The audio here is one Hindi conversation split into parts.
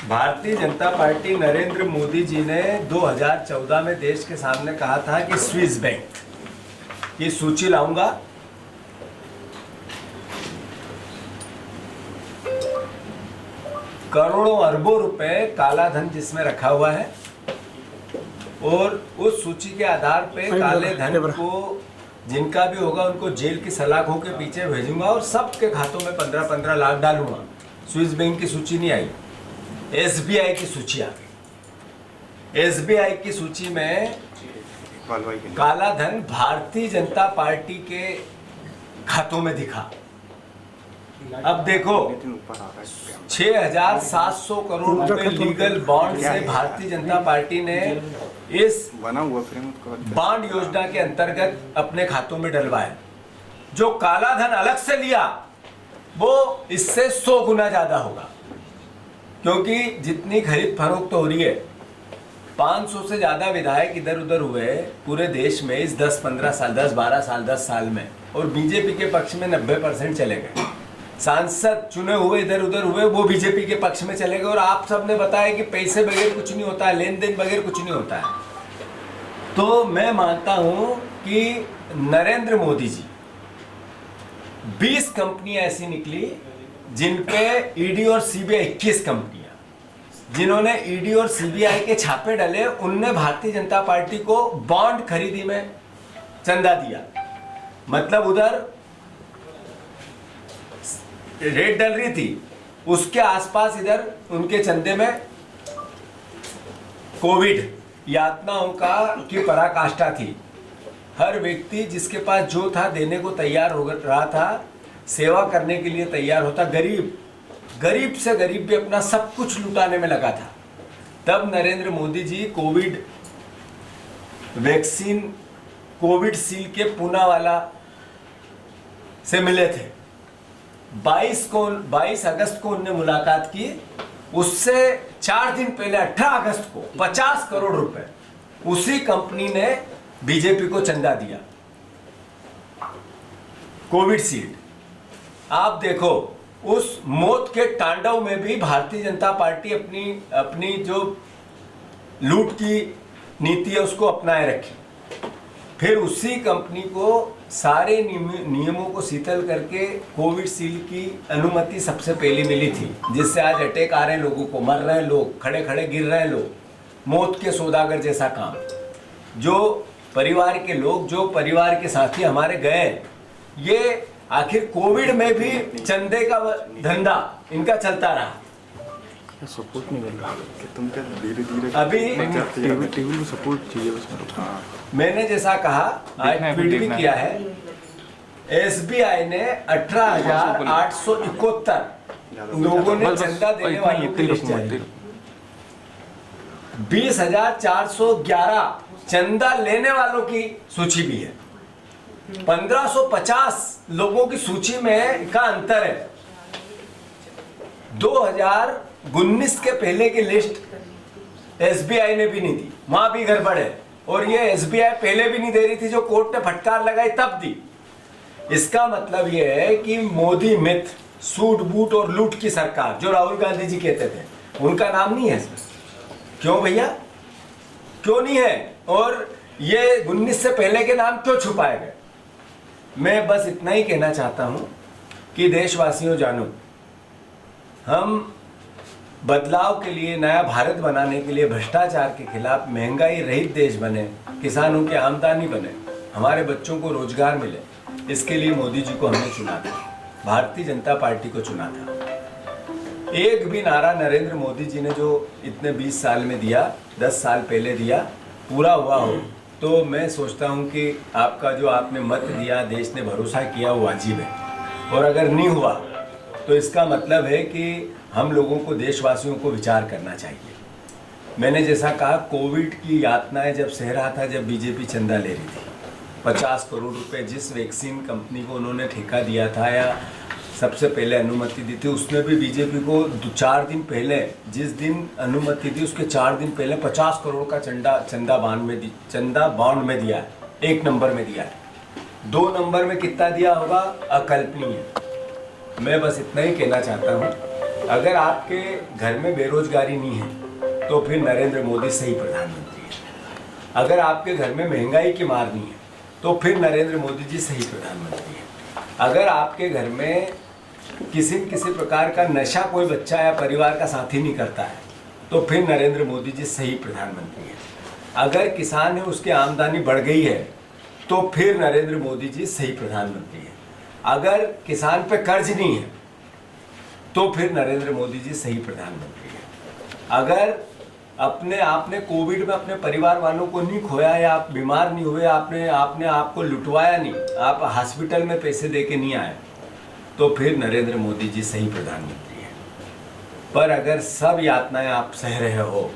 भारतीय जनता पार्टी नरेंद्र मोदी जी ने 2014 में देश के सामने कहा था कि स्विस बैंक की सूची लाऊंगा। करोड़ों अरबों रुपए काला धन जिसमें रखा हुआ है और उस सूची के आधार पे काले धन को जिनका भी होगा उनको जेल की सलाखों के पीछे भेजूंगा और सबके खातों में 15-15 लाख डालूंगा। स्विस बैंक की सूची नहीं आई, एसबीआई की सूची आ गई। एसबीआई की सूची में काला धन भारतीय जनता पार्टी के खातों में दिखा। अब देखो 6,700 करोड़ रुपए लीगल बॉन्ड से भारतीय जनता पार्टी ने इस बॉन्ड योजना के अंतर्गत अपने खातों में डलवाया। जो काला धन अलग से लिया वो इससे 100 गुना ज्यादा होगा, क्योंकि जितनी खरीद फरोख्त हो रही है 500 से ज्यादा विधायक इधर उधर हुए पूरे देश में इस 10-15 साल 10-12 साल 10 साल में, और बीजेपी के पक्ष में 90% चले गए। सांसद चुने हुए इधर उधर हुए वो बीजेपी के पक्ष में चले गए। और आप सबने बताया कि पैसे बगैर कुछ नहीं होता है, लेन देन बगैर कुछ नहीं होता है। तो मैं मानता हूं कि नरेंद्र मोदी जी 20 कंपनियां ऐसी निकली जिन पे ईडी और सीबीआई 21 कंपनियां जिन्होंने ईडी और सीबीआई के छापे डाले, उनने भारतीय जनता पार्टी को बॉन्ड खरीदी में चंदा दिया। मतलब उधर रेट डल रही थी, उसके आसपास इधर उनके चंदे में कोविड यातनाओं की पराकाष्ठा थी। हर व्यक्ति जिसके पास जो था देने को तैयार हो रहा था, सेवा करने के लिए तैयार होता। गरीब से गरीब भी अपना सब कुछ लुटाने में लगा था। तब Narendra Modi ji Covid vaccine Covishield के पूनावाला से मिले थे। 22 अगस्त को उनने मुलाकात की। उससे 4 दिन पहले 18 अगस्त को 50 करोड़ रुपए उसी कंपनी ने बीजेपी को चंदा दिया कोविडशील्ड। आप देखो उस मौत के तांडव में भी भारतीय जनता पार्टी अपनी जो लूट की नीति है उसको अपनाए रखी। फिर उसी कंपनी को सारे नियमों को शिथिल करके कोविडशील्ड की अनुमति सबसे पहले मिली थी, जिससे आज अटैक आ रहे हैं, लोगों को मर रहे हैं, लोग खड़े खड़े गिर रहे हैं, लोग मौत के सौदागर जैसा काम। जो परिवार के लोग, जो परिवार के साथी हमारे गए, ये आखिर कोविड में भी चंदे का धंधा इनका चलता रहा। सपोर्ट नहीं कर रहा कि तुम क्या धीरे-धीरे अभी टेबल में सपोर्ट चाहिए बस मेरे। मैंने जैसा कहा आज ट्वीट भी किया है, एसबीआई ने 18,871 लोगों ने चंदा देने वालों की लिस्ट जारी, 20,411 चंदा लेने वालों की सूची भी है। 1550 लोगों की सूची में का अंतर है। 2019 के पहले की लिस्ट एसबीआई ने भी नहीं दी, वहां भी गड़बड़ है। और ये एसबीआई पहले भी नहीं दे रही थी, जो कोर्ट ने फटकार लगाई तब दी। इसका मतलब ये है कि मोदी मिथ, सूट बूट और लूट की सरकार, जो राहुल गांधी जी कहते थे, उनका नाम नहीं है इसमें। क्यों भैया, क्यों नहीं है? और ये 19 से पहले के नाम क्यों छुपाए गए? मैं बस इतना ही कहना चाहता हूं कि देशवासियों जानो, हम बदलाव के लिए, नया भारत बनाने के लिए, भ्रष्टाचार के खिलाफ महंगाई रहित देश बने, किसानों की आमदनी बने, हमारे बच्चों को रोजगार मिले, इसके लिए मोदी जी को हमने चुना था, भारतीय जनता पार्टी को चुना था। एक भी नारा नरेंद्र मोदी जी ने जो इतने 20 साल में दिया, 10 साल पहले दिया, पूरा हुआ हो तो मैं सोचता हूं कि आपका जो आपने मत दिया, देश ने भरोसा किया, वो वाजिब है। और अगर नहीं हुआ तो इसका मतलब है कि हम लोगों को, देशवासियों को विचार करना चाहिए। मैंने जैसा कहा, कोविड की यातनाएं जब सह रहा था, जब बीजेपी चंदा ले रही थी, 50 करोड़ रुपए जिस वैक्सीन कंपनी को उन्होंने ठेका दिया था या सबसे पहले अनुमति दी थी, उसने भी बीजेपी को 4 दिन पहले, जिस दिन अनुमति दी उसके 4 दिन पहले 50 करोड़ का चंदा बॉन्ड में दिया है। 1 नंबर में दिया है। 2 नंबर में कितना दिया होगा अकल्पनीय है। मैं बस इतना ही कहना चाहता हूँ अगर आपके घर में बेरोजगारी नहीं है तो फिर नरेंद्र मोदी सही प्रधानमंत्री है। अगर आपके घर में महंगाई की मार नहीं है तो फिर नरेंद्र मोदी जी सही प्रधानमंत्री है। अगर आपके घर में किसी प्रकार का नशा कोई बच्चा या परिवार का साथी नहीं करता है तो फिर नरेंद्र मोदी जी सही प्रधानमंत्री है। अगर किसान है उसकी आमदनी बढ़ गई है तो फिर नरेंद्र मोदी जी सही प्रधानमंत्री है। अगर किसान पे कर्ज नहीं है तो फिर नरेंद्र मोदी जी सही प्रधानमंत्री है। अगर आपने कोविड में अपने परिवार वालों को नहीं खोया या आप बीमार नहीं हुए, आपने आपको लुटवाया नहीं, आप हॉस्पिटल में पैसे दे के नहीं आए तो फिर नरेंद्र मोदी जी सही प्रधानमंत्री है। पर अगर सब यातनाएं आप सह रहे हो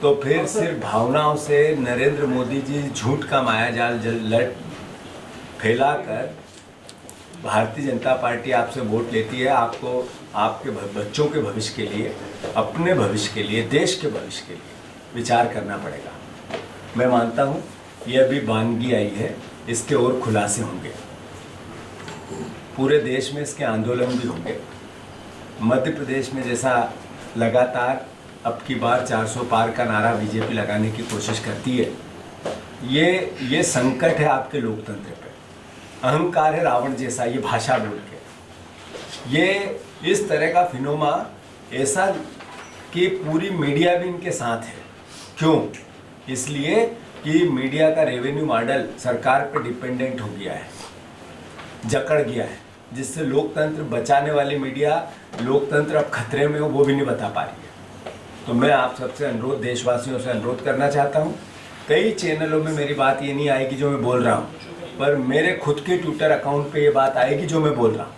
तो फिर सिर्फ भावनाओं से नरेंद्र मोदी जी झूठ का मायाजाल फैलाकर भारतीय जनता पार्टी आपसे वोट लेती है। आपको आपके बच्चों के भविष्य के लिए, अपने भविष्य के लिए, देश के भविष्य के लिए विचार करना पड़ेगा। मैं मानता हूँ ये अभी वानगी आई है, इसके और खुलासे होंगे, पूरे देश में इसके आंदोलन भी होंगे। मध्य प्रदेश में जैसा लगातार अब की बार 400 पार का नारा बीजेपी लगाने की कोशिश करती है, ये संकट है आपके लोकतंत्र पे। अहंकार है रावण जैसा, ये भाषा बोल के, ये इस तरह का फिनोमा ऐसा कि पूरी मीडिया भी इनके साथ है। क्यों? इसलिए कि मीडिया का रेवेन्यू मॉडल सरकार पर डिपेंडेंट हो गया है, जकड़ गया है, जिससे लोकतंत्र बचाने वाली मीडिया लोकतंत्र अब खतरे में हो वो भी नहीं बता पा रही है। तो मैं आप सबसे अनुरोध, देशवासियों से अनुरोध करना चाहता हूँ, कई चैनलों में मेरी बात ये नहीं आएगी जो मैं बोल रहा हूँ, पर मेरे खुद के ट्विटर अकाउंट पे ये बात आएगी जो मैं बोल रहा हूँ।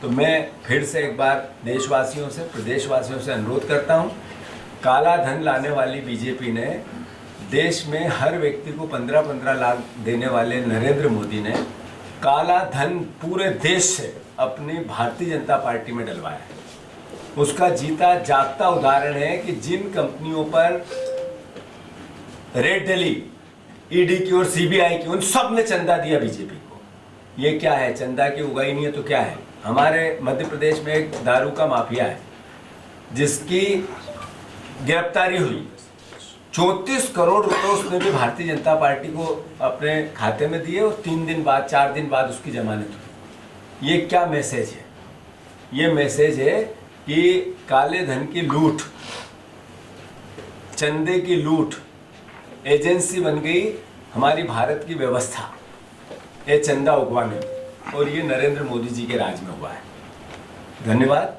तो मैं फिर से एक बार देशवासियों से, प्रदेशवासियों से अनुरोध करता हूँ, काला धन लाने वाली बीजेपी ने, देश में हर व्यक्ति को 15-15 लाख देने वाले नरेंद्र मोदी ने काला धन पूरे देश से अपनी भारतीय जनता पार्टी में डलवाया है। उसका जीता जागता उदाहरण है कि जिन कंपनियों पर रेड डली ईडी की और सीबीआई की, उन सब ने चंदा दिया बीजेपी को। ये क्या है? चंदा की उगाई नहीं है तो क्या है? हमारे मध्य प्रदेश में एक दारू का माफिया है जिसकी गिरफ्तारी हुई, 34 करोड़ रुपए उसने भी भारतीय जनता पार्टी को अपने खाते में दिए और 3 दिन बाद, 4 दिन बाद उसकी जमानत हुई। ये क्या मैसेज है? ये मैसेज है कि काले धन की लूट, चंदे की लूट एजेंसी बन गई हमारी भारत की व्यवस्था, ये चंदा उगवाने, और ये नरेंद्र मोदी जी के राज में हुआ है। धन्यवाद।